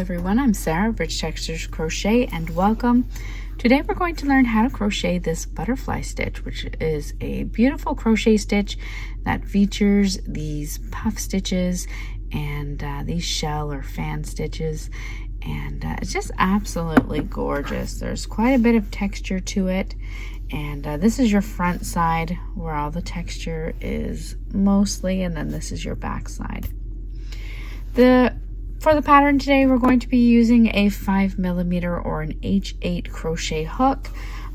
everyone, I'm Sarah of Rich Textures Crochet and welcome. Today we're going to learn how to crochet this butterfly stitch, which is a beautiful crochet stitch that features these puff stitches and these shell or fan stitches, and it's just absolutely gorgeous. There's quite a bit of texture to it, and this is your front side where all the texture is mostly, and then this is your back side. For the pattern today, we're going to be using a 5mm or an H8 crochet hook,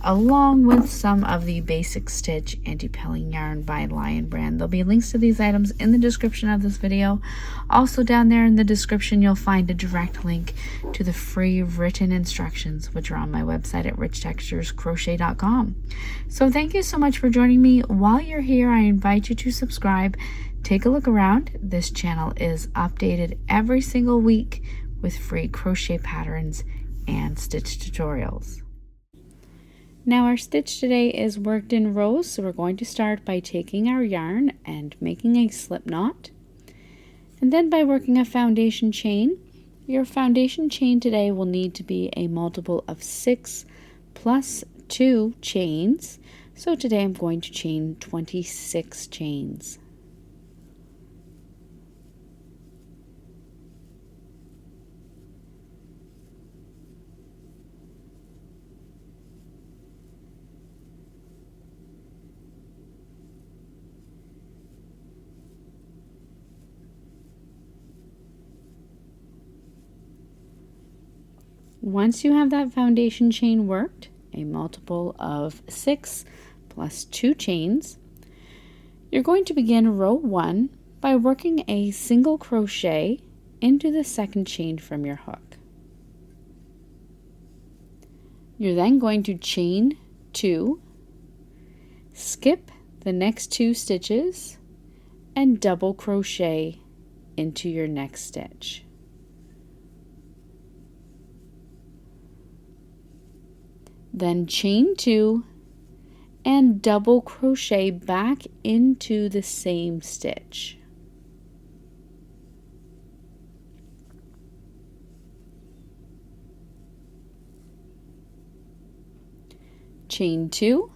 along with some of the Basic Stitch Anti-Pilling Yarn by Lion Brand. There'll be links to these items in the description of this video. Also down there in the description, you'll find a direct link to the free written instructions, which are on my website at richtexturescrochet.com. So thank you so much for joining me. While you're here, I invite you to subscribe. Take a look around. This channel is updated every single week with free crochet patterns and stitch tutorials. Now our stitch today is worked in rows, so we're going to start by taking our yarn and making a slip knot, and then by working a foundation chain. Your foundation chain today will need to be a multiple of 6 plus 2 chains, so today I'm going to chain 26 chains. Once you have that foundation chain worked, a multiple of 6 plus 2 chains, you're going to begin row 1 by working a single crochet into the second chain from your hook. You're then going to chain 2, skip the next 2 stitches, and double crochet into your next stitch. Then chain 2 and double crochet back into the same stitch. Chain 2,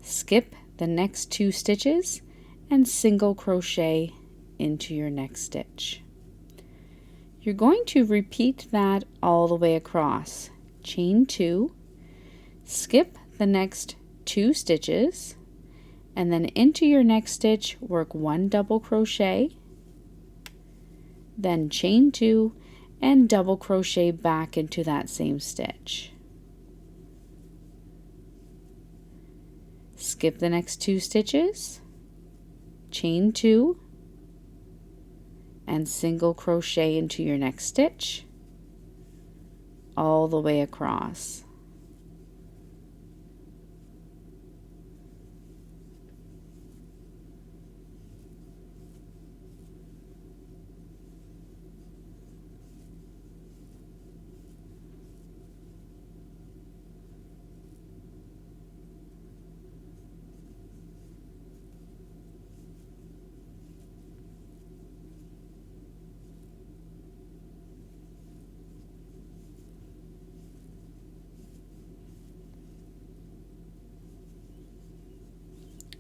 skip the next 2 stitches, and single crochet into your next stitch. You're going to repeat that all the way across. Chain 2, skip the next 2 stitches, and then into your next stitch work 1 double crochet, then chain 2 and double crochet back into that same stitch. Skip the next 2 stitches, chain 2 and single crochet into your next stitch all the way across.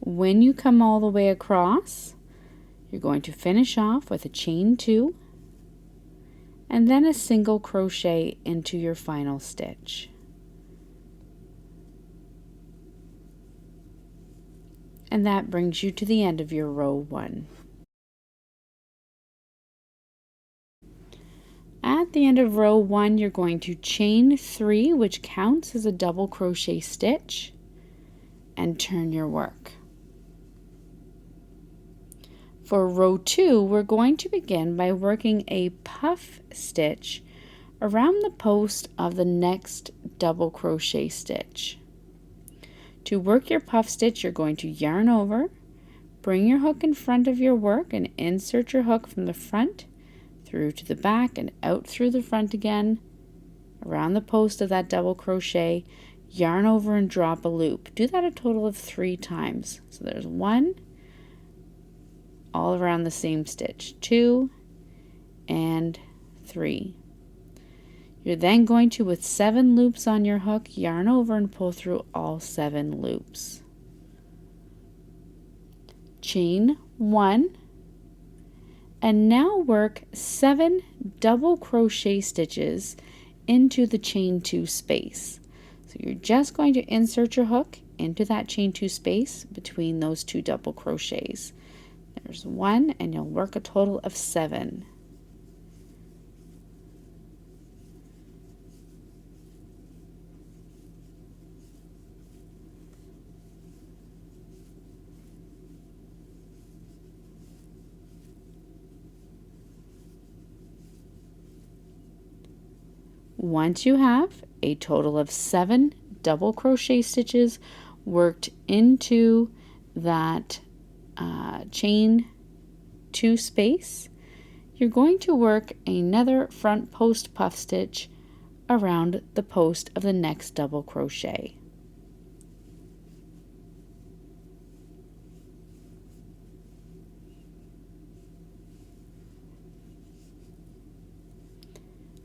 When you come all the way across, you're going to finish off with a chain 2 and then a single crochet into your final stitch. And that brings you to the end of your row 1. At the end of row 1, you're going to chain 3, which counts as a double crochet stitch, and turn your work. For row 2, we're going to begin by working a puff stitch around the post of the next double crochet stitch. To work your puff stitch, you're going to yarn over, bring your hook in front of your work, and insert your hook from the front through to the back and out through the front again, around the post of that double crochet, yarn over and drop a loop. Do that a total of 3 times. So there's 1, all around the same stitch, 2, and 3. You're then going to, with 7 loops on your hook, yarn over and pull through all 7 loops. Chain 1, and now work 7 double crochet stitches into the chain 2 space. So you're just going to insert your hook into that chain 2 space between those 2 double crochets. There's 1, and you'll work a total of 7. Once you have a total of 7 double crochet stitches worked into that chain 2 space, you're going to work another front post puff stitch around the post of the next double crochet.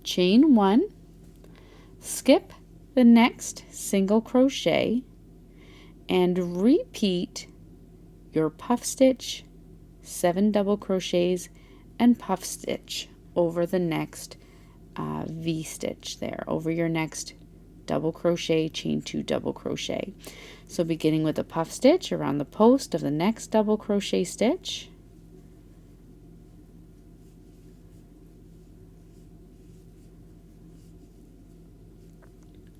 Chain 1, skip the next single crochet, and repeat your puff stitch, 7 double crochets, and puff stitch over the next V stitch there, over your next double crochet, chain 2 double crochet. So beginning with a puff stitch around the post of the next double crochet stitch,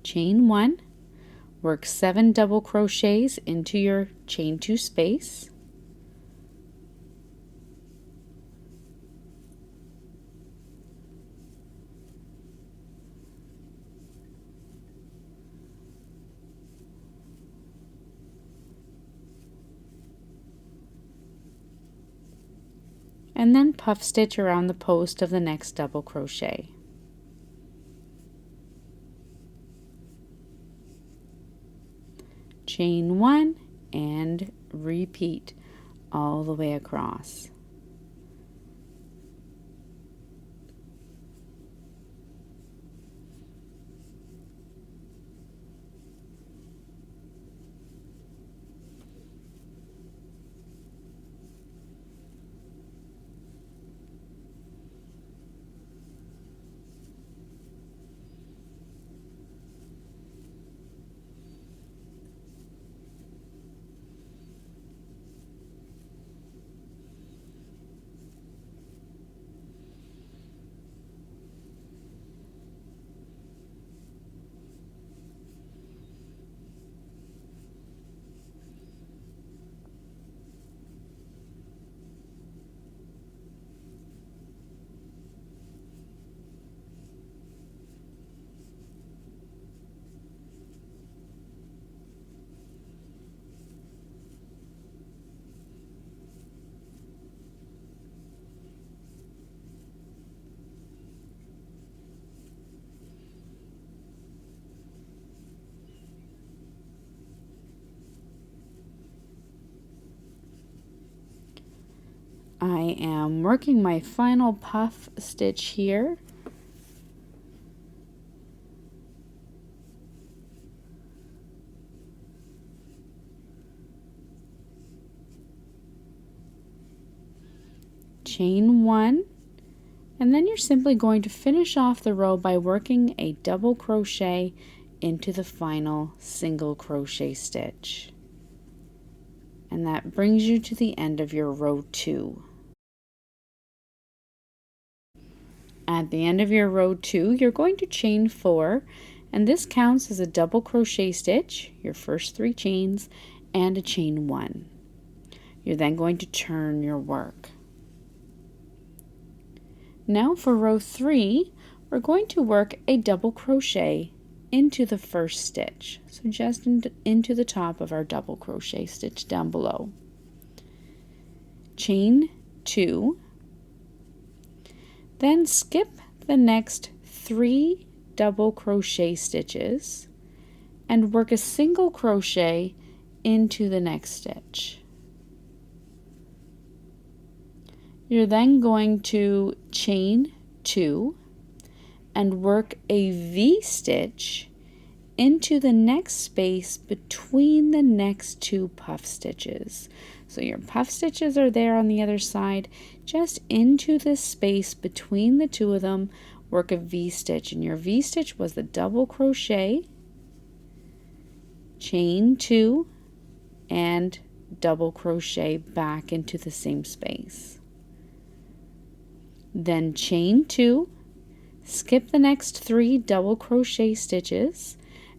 chain 1, work 7 double crochets into your chain 2 space, and then puff stitch around the post of the next double crochet. Chain 1 and repeat all the way across. I am working my final puff stitch here. Chain 1, and then you're simply going to finish off the row by working a double crochet into the final single crochet stitch. And that brings you to the end of your row 2. At the end of your row 2, you're going to chain 4, and this counts as a double crochet stitch, your first 3 chains, and a chain 1. You're then going to turn your work. Now for row 3, we're going to work a double crochet into the first stitch, so just into the top of our double crochet stitch down below. Chain 2, then skip the next 3 double crochet stitches and work a single crochet into the next stitch. You're then going to chain 2, and work a V-stitch into the next space between the next two puff stitches. So your puff stitches are there on the other side. Just into this space between the two of them, work a V-stitch, and your V-stitch was the double crochet, chain 2, and double crochet back into the same space. Then chain 2, skip the next 3 double crochet stitches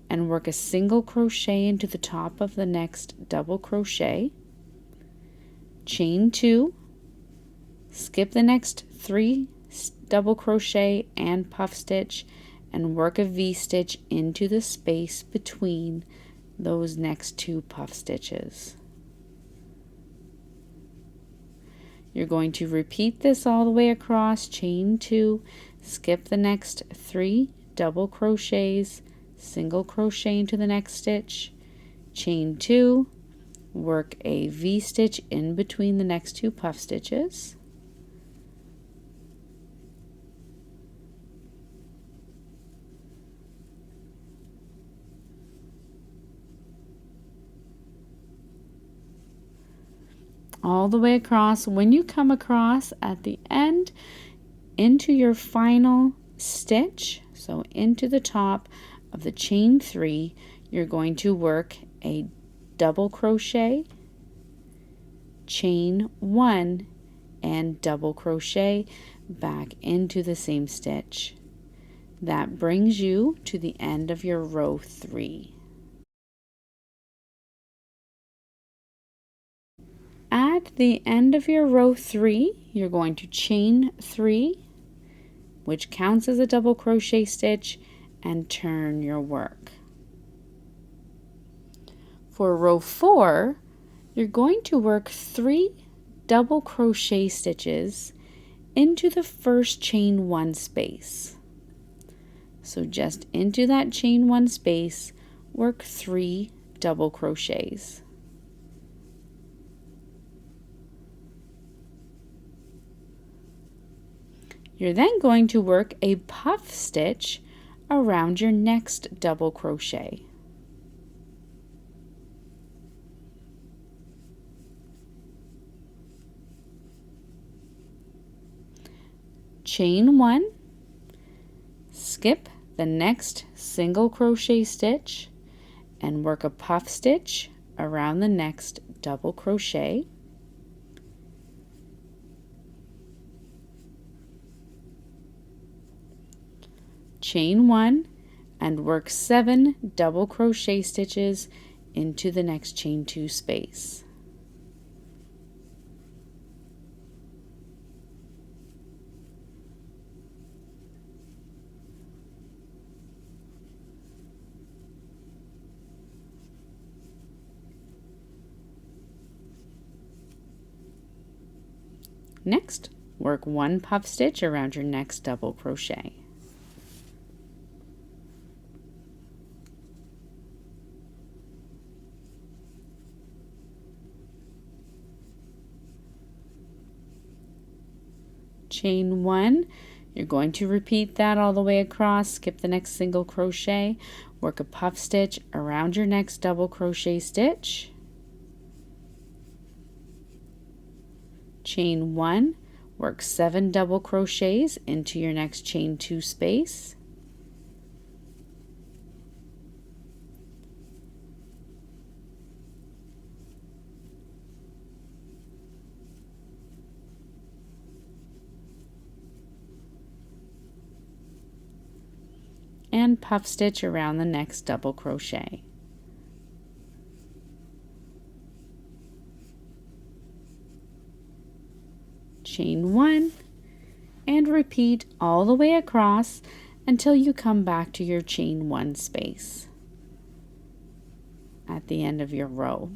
and work a single crochet into the top of the next double crochet, chain 2, skip the next 3 double crochet and puff stitch and work a V-stitch into the space between those next 2 puff stitches. You're going to repeat this all the way across, chain 2, skip the next 3 double crochets, single crochet into the next stitch, chain 2, work a V-stitch in between the next 2 puff stitches, all the way across. When you come across at the end into your final stitch, so into the top of the chain 3, you're going to work a double crochet, chain 1, and double crochet back into the same stitch. That brings you to the end of your row 3. At the end of your row 3, you're going to chain 3, which counts as a double crochet stitch, and turn your work. For row 4, you're going to work 3 double crochet stitches into the first chain 1 space. So just into that chain 1 space, work 3 double crochets. You're then going to work a puff stitch around your next double crochet. Chain 1, skip the next single crochet stitch and work a puff stitch around the next double crochet. Chain 1 and work 7 double crochet stitches into the next chain 2 space. Next, work 1 puff stitch around your next double crochet. Chain 1, you're going to repeat that all the way across, skip the next single crochet, work a puff stitch around your next double crochet stitch, chain 1, work 7 double crochets into your next chain 2 space, and puff stitch around the next double crochet. Chain 1 and repeat all the way across until you come back to your chain 1 space at the end of your row.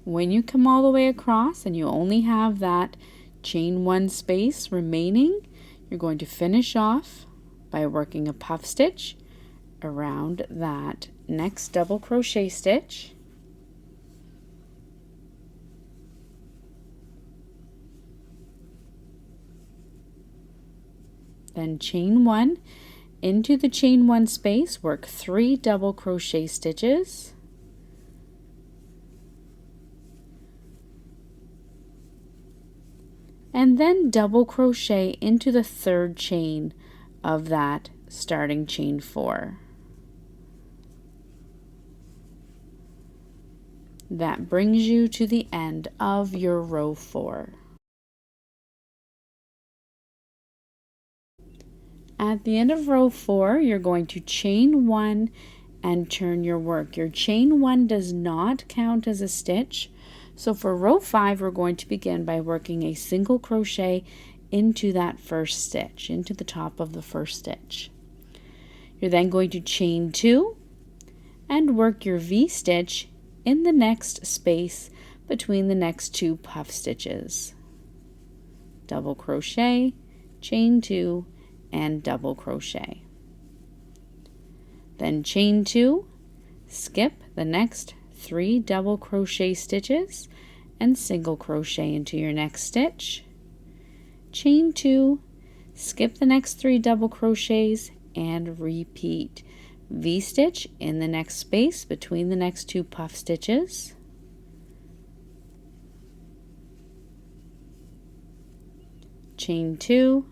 When you come all the way across and you only have that chain 1 space remaining, you're going to finish off by working a puff stitch around that next double crochet stitch. Then chain 1 into the chain 1 space, work 3 double crochet stitches. And then double crochet into the 3rd chain of that starting chain 4. That brings you to the end of your row 4. At the end of row 4, you're going to chain 1 and turn your work. Your chain 1 does not count as a stitch. So for row 5, we're going to begin by working a single crochet into that first stitch, into the top of the first stitch. You're then going to chain 2 and work your V-stitch in the next space between the next 2 puff stitches. Double crochet, chain 2, and double crochet. Then chain 2, skip the next 3 double crochet stitches and single crochet into your next stitch. Chain 2, skip the next 3 double crochets and repeat. V-stitch in the next space between the next 2 puff stitches. Chain 2,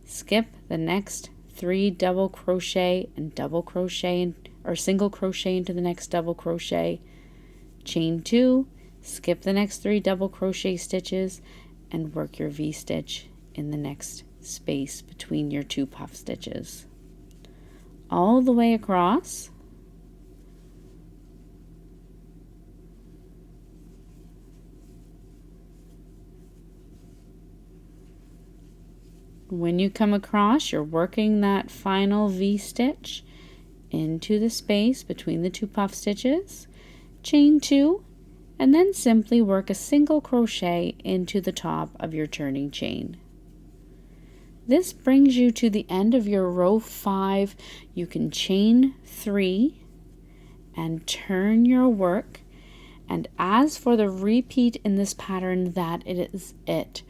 skip the next 3 double crochet and double crochet or single crochet into the next double crochet. Chain 2, skip the next 3 double crochet stitches and work your V-stitch in the next space between your 2 puff stitches. All the way across. When you come across, you're working that final V-stitch into the space between the 2 puff stitches. Chain 2, and then simply work a single crochet into the top of your turning chain. This brings you to the end of your row 5. You can chain 3 and turn your work. And as for the repeat in this pattern, that is it.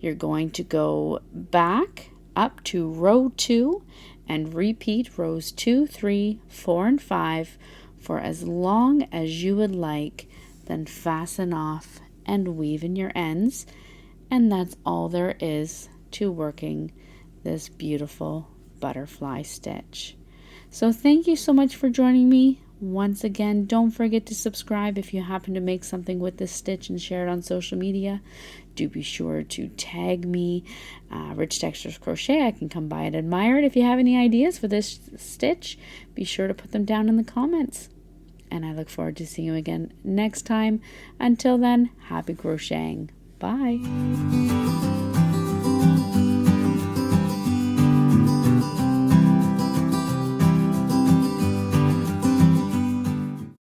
You're going to go back up to row 2 and repeat rows 2, 3, 4, and 5 for as long as you would like, then fasten off and weave in your ends, and that's all there is to working this beautiful butterfly stitch. So thank you so much for joining me. Once again, don't forget to subscribe if you happen to make something with this stitch and share it on social media. Do be sure to tag me, Rich Textures Crochet. I can come by and admire it. If you have any ideas for this stitch, be sure to put them down in the comments. And I look forward to seeing you again next time. Until then, happy crocheting. Bye.